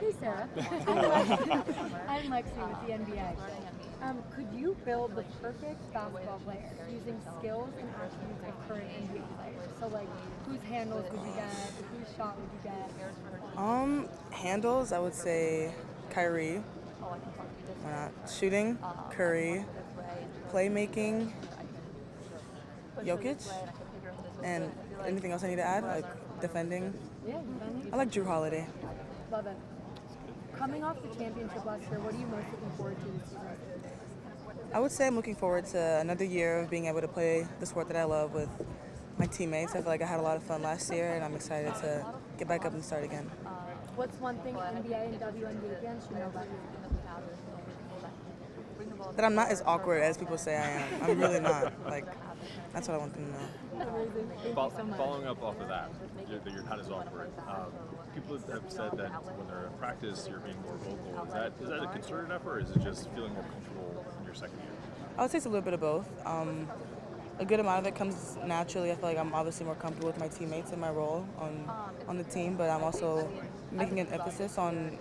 Hey Sarah. I'm Lexi with the NBA. Could you build the perfect basketball player using skills and attributes of current NBA players? So like, whose handles would you get? Whose shot would you get? Handles, I would say Kyrie. Why not? Shooting, Curry. Playmaking, Jokic. And anything else I need to add? Like defending. Yeah, defending. I like Drew Holiday. Love it. Coming off the championship last year, what are you most looking forward to this season? I would say I'm looking forward to another year of being able to play the sport that I love with my teammates. I feel like I had a lot of fun last year, and I'm excited to get back up and start again. What's one thing NBA and WNBA fans should know about you? That I'm not as awkward as people say I am. I'm really not. Like, that's what I want them to know. Amazing. Thank you so much. Following up off of that you're not as awkward. People have said that when they're in practice, you're being more vocal. Is that a concerted effort, or is it just feeling more comfortable in your second year? I would say it's a little bit of both. A good amount of it comes naturally. I feel like I'm obviously more comfortable with my teammates and my role on the team, but I'm also making an emphasis on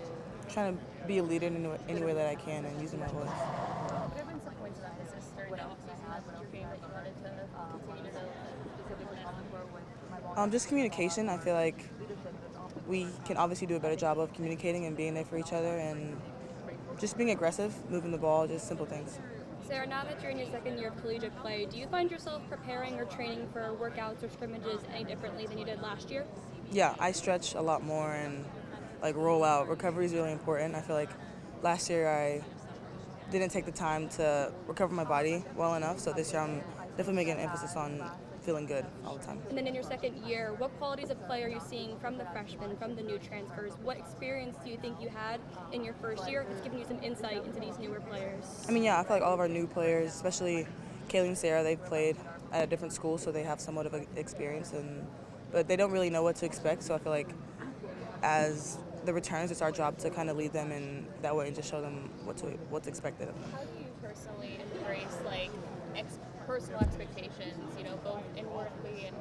trying to be a leader in any way that I can and using my voice. What have been some points of emphasis during the offseason with your game that you wanted to continue to Just communication. I feel like we can obviously do a better job of communicating and being there for each other and just being aggressive, moving the ball, just simple things. Sarah, now that you're in your second year of collegiate play, do you find yourself preparing or training for workouts or scrimmages any differently than you did last year? Yeah, I stretch a lot more and like roll out. Recovery is really important. I feel like last year I didn't take the time to recover my body well enough, so this year I'm definitely making an emphasis on feeling good all the time. And then in your second year, what qualities of play are you seeing from the freshmen, from the new transfers? What experience do you think you had in your first year that's given you some insight into these newer players? I mean, yeah, I feel like all of our new players, especially Kaylee and Sarah, they've played at a different school, so they have somewhat of an experience, but they don't really know what to expect, so I feel like as the returns, it's our job to kind of lead them in that way and just show them what's expected of them. How do you personally embrace personal expectations, both inwardly and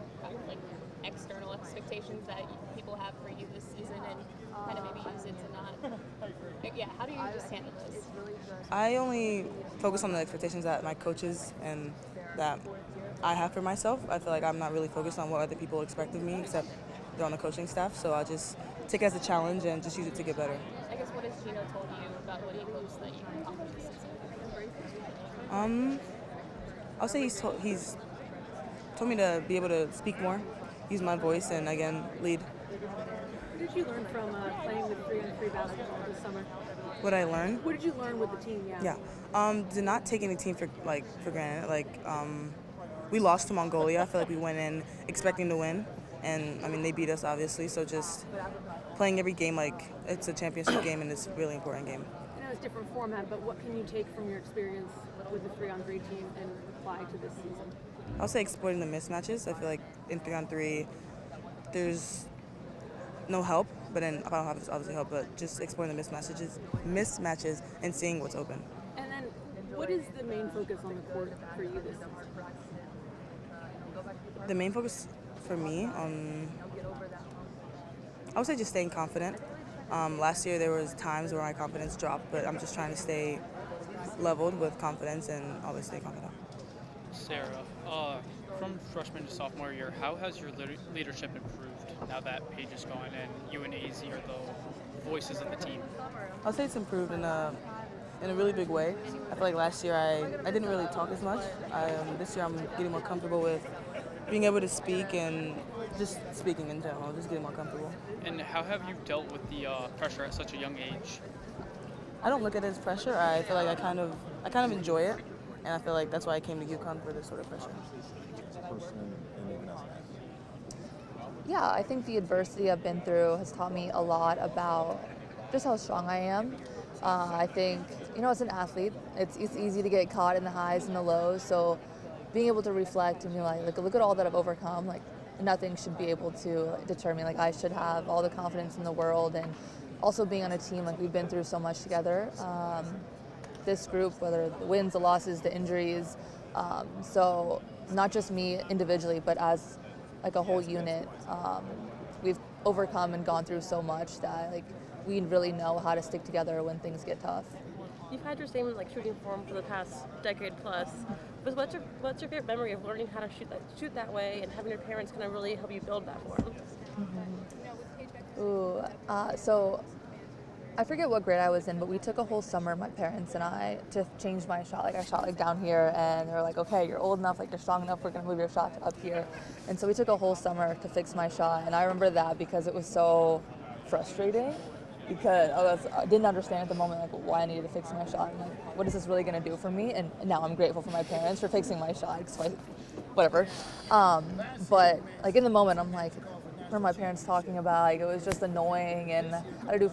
like external expectations that people have for you this season, and kind of maybe use it to not? Yeah, how do you just handle this? I only focus on the expectations that my coaches and that I have for myself. I feel like I'm not really focused on what other people expect of me, except they're on the coaching staff, so I just take it as a challenge and just use it to get better. I guess what has Gino told you about what he hopes that you can accomplish this season? I'll say he's told me to be able to speak more, use my voice, and again, lead. What did you learn from playing with 3-on-3 basketball this summer? What I learned? What did you learn with the team? Yeah. Did not take any team for granted. We lost to Mongolia. I feel like we went in expecting to win, and I mean they beat us obviously. So just playing every game like it's a championship game, and it's a really important game. I know it's a different format, but what can you take from your experience with the 3-on-3 team and apply to this season? I'll say exploiting the mismatches. I feel like in 3-on-3, there's no help, but then I don't have this obviously help, but just exploring the mismatches, and seeing what's open. And then, what is the main focus on the court for you this season? The main focus for me, I would say just staying confident. Last year there was times where my confidence dropped, but I'm just trying to stay leveled with confidence and always stay confident. Sarah, from freshman to sophomore year, how has your leadership improved now that Paige is gone and you and Azzi are the voices of the team? I'll say it's improved in a really big way. I feel like last year I didn't really talk as much. This year I'm getting more comfortable with being able to speak and just speaking in general, just getting more comfortable. And how have you dealt with the pressure at such a young age? I don't look at it as pressure. I feel like I kind of enjoy it, and I feel like that's why I came to UConn for this sort of pressure. Yeah, I think the adversity I've been through has taught me a lot about just how strong I am. I think, as an athlete, it's easy to get caught in the highs and the lows. So being able to reflect and be like, look at all that I've overcome. Like, nothing should be able to deter me. Like, I should have all the confidence in the world. And also being on a team, like, we've been through so much together. This group, whether the wins, the losses, the injuries. So not just me individually, but as like a whole unit, we've overcome and gone through so much that we really know how to stick together when things get tough. You've had your same shooting form for the past decade plus. But what's your favorite memory of learning how to shoot that way and having your parents kind of really help you build that form? So I forget what grade I was in, but we took a whole summer, my parents and I, to change my shot. Like I shot down here, and they were like, okay, you're old enough, you're strong enough, we're gonna move your shot to up here. And so we took a whole summer to fix my shot, and I remember that because it was so frustrating. Because I didn't understand at the moment why I needed to fix my shot. And what is this really going to do for me? And now I'm grateful for my parents for fixing my shot. Whatever. But in the moment, I'm like, what are my parents talking about? It was just annoying, and I had to do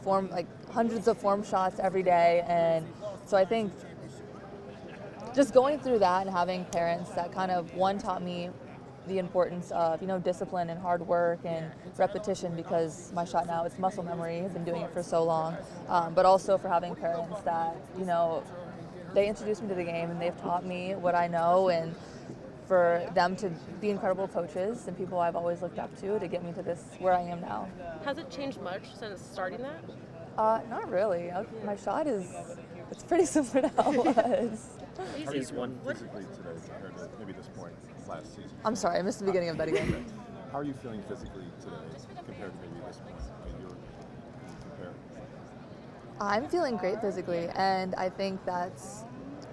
hundreds of form shots every day. And so I think just going through that and having parents that kind of taught me the importance of discipline and hard work and repetition, because my shot now, it's muscle memory. I've been doing it for so long, but also for having parents that they introduced me to the game and they've taught me what I know, and for them to be incredible coaches and people I've always looked up to get me to this where I am now. Has it changed much since starting that? Not really. My shot it's pretty similar to how it was. How is one physically today compared to maybe this point last season? I'm sorry, I missed the beginning of that again. How are you feeling physically today compared to maybe this point? Compare. I'm feeling great physically, and I think that's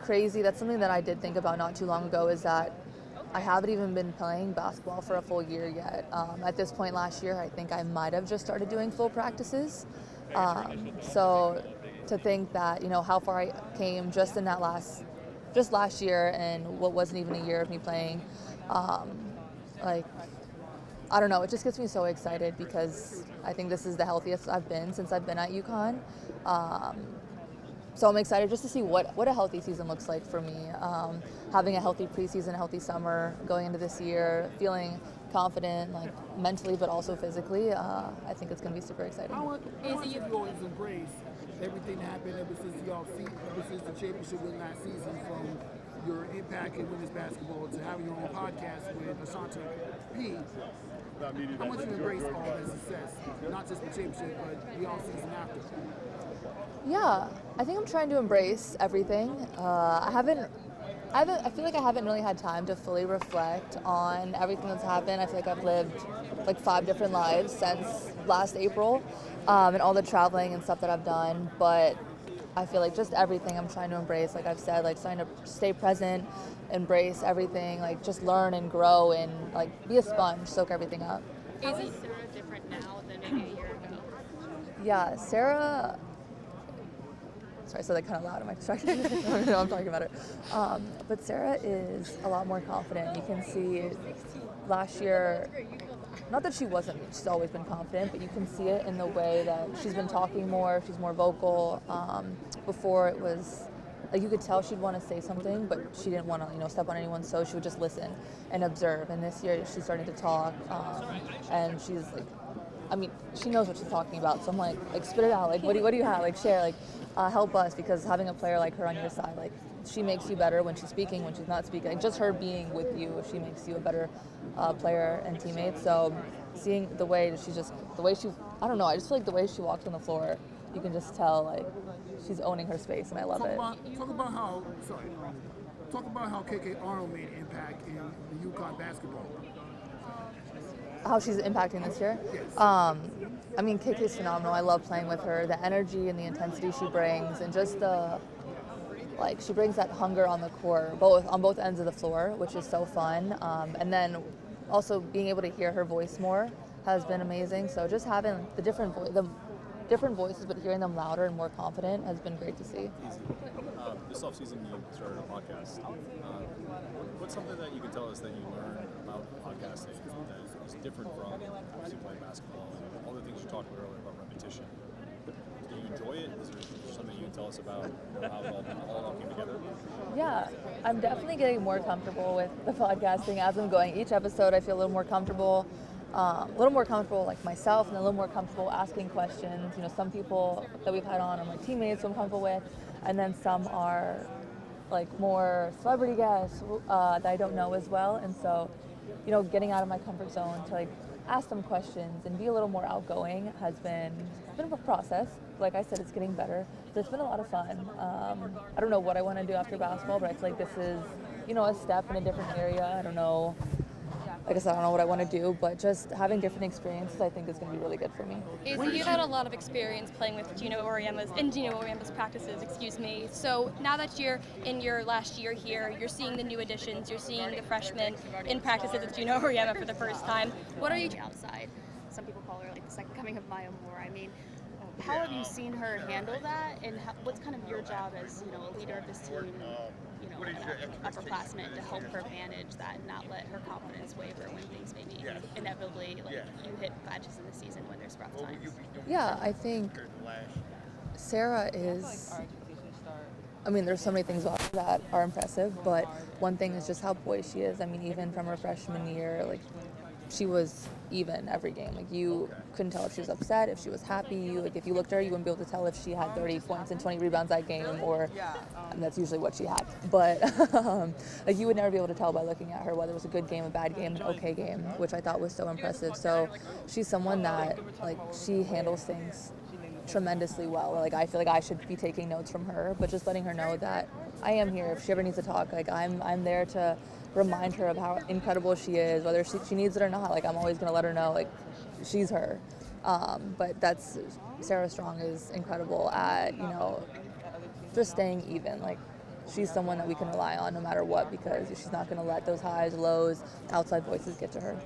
crazy. That's something that I did think about not too long ago, is that I haven't even been playing basketball for a full year yet. At this point last year, I think I might have just started doing full practices. So to think that, how far I came just last year, and what wasn't even a year of me playing, I don't know, it just gets me so excited, because I think this is the healthiest I've been since I've been at UConn. So I'm excited just to see what a healthy season looks like for me. Having a healthy preseason, a healthy summer, going into this year, feeling confident, mentally but also physically. I think it's going to be super exciting. How much have you always embraced everything that happened ever since the championship win last season, from your impact in women's basketball to having your own podcast with Ashanti P? How much you embrace all that success, not just the championship, but the all season after? Yeah, I think I'm trying to embrace everything. I feel like I haven't really had time to fully reflect on everything that's happened. I feel like I've lived 5 different lives since last April, and all the traveling and stuff that I've done. But I feel like just everything I'm trying to embrace. Like I've said, trying to stay present, embrace everything, just learn and grow, and be a sponge, soak everything up. Is Sarah different now than maybe a year ago? Yeah, Sarah. Sorry, I said that kind of loud. Am I distracted? I don't know, I'm talking about her. But Sarah is a lot more confident. You can see last year, not that she's always been confident, but you can see it in the way that she's been talking more, she's more vocal. Before it was, you could tell she'd want to say something, but she didn't want to, step on anyone's toes. She would just listen and observe. And this year she's starting to talk, and she's she knows what she's talking about. So I'm like spit it out. What do you have? Share. Help us, because having a player like her on your side, she makes you better when she's speaking, when she's not speaking. Just her being with you, she makes you a better player and teammate. So seeing the way I just feel like the way she walks on the floor, you can just tell she's owning her space, and I love it. Talk about how KK Arnold made an impact in the UConn basketball. How she's impacting this year? Yes. KK's phenomenal. I love playing with her. The energy and the intensity she brings, and just she brings that hunger on the court, on both ends of the floor, which is so fun. And then also being able to hear her voice more has been amazing. So just having the different voices, but hearing them louder and more confident has been great to see. This offseason, you started a podcast. What's something that you can tell us that you learned about podcasting that is different from obviously playing basketball and all the things you talked about earlier about repetition? Do you enjoy it? Is there something you can tell us about how it all came together? Yeah, I'm definitely getting more comfortable with the podcasting as I'm going. Each episode, I feel a little more comfortable myself, and a little more comfortable asking questions. Some people that we've had on are my teammates who I'm comfortable with, and then some are more celebrity guests that I don't know as well. And so getting out of my comfort zone to like ask them questions and be a little more outgoing has been a bit of a process. Like I said, it's getting better. So it's been a lot of fun. I don't know what I want to do after basketball, but I feel like this is, a step in a different area. I don't know. Like I said, I don't know what I want to do, but just having different experiences, I think, is going to be really good for me. You've had a lot of experience playing with Gino Auriemma's practices, So now that you're in your last year here, you're seeing the new additions, you're seeing the freshmen in practices with Gino Auriemma for the first time. What are you outside? Some people call her like the second coming of Maya Moore. I mean, how have you seen her handle that, and what's kind of your job as a leader of this team, an upperclassman, to help her manage that and not let her confidence waver when things maybe inevitably you hit patches in the season when there's rough times? Yeah, I think Sarah is. I mean, there's so many things about her that are impressive, but one thing is just how poised she is. I mean, even from her freshman year, like, she was even every game. Like, you couldn't tell if she was upset, if she was happy. Like, if you looked at her, you wouldn't be able to tell if she had 30 points and 20 rebounds that game, or and that's usually what she had. But like, you would never be able to tell by looking at her whether it was a good game, a bad game, an okay game, which I thought was so impressive. So she's someone that, like, she handles things tremendously well. Like, I feel like I should be taking notes from her, but just letting her know that I am here. If she ever needs to talk, like, I'm there to remind her of how incredible she is, whether she needs it or not. Like, I'm always going to let her know, like, she's her. But that's, Sarah Strong is incredible at, just staying even. Like, she's someone that we can rely on no matter what, because she's not going to let those highs, lows, outside voices get to her.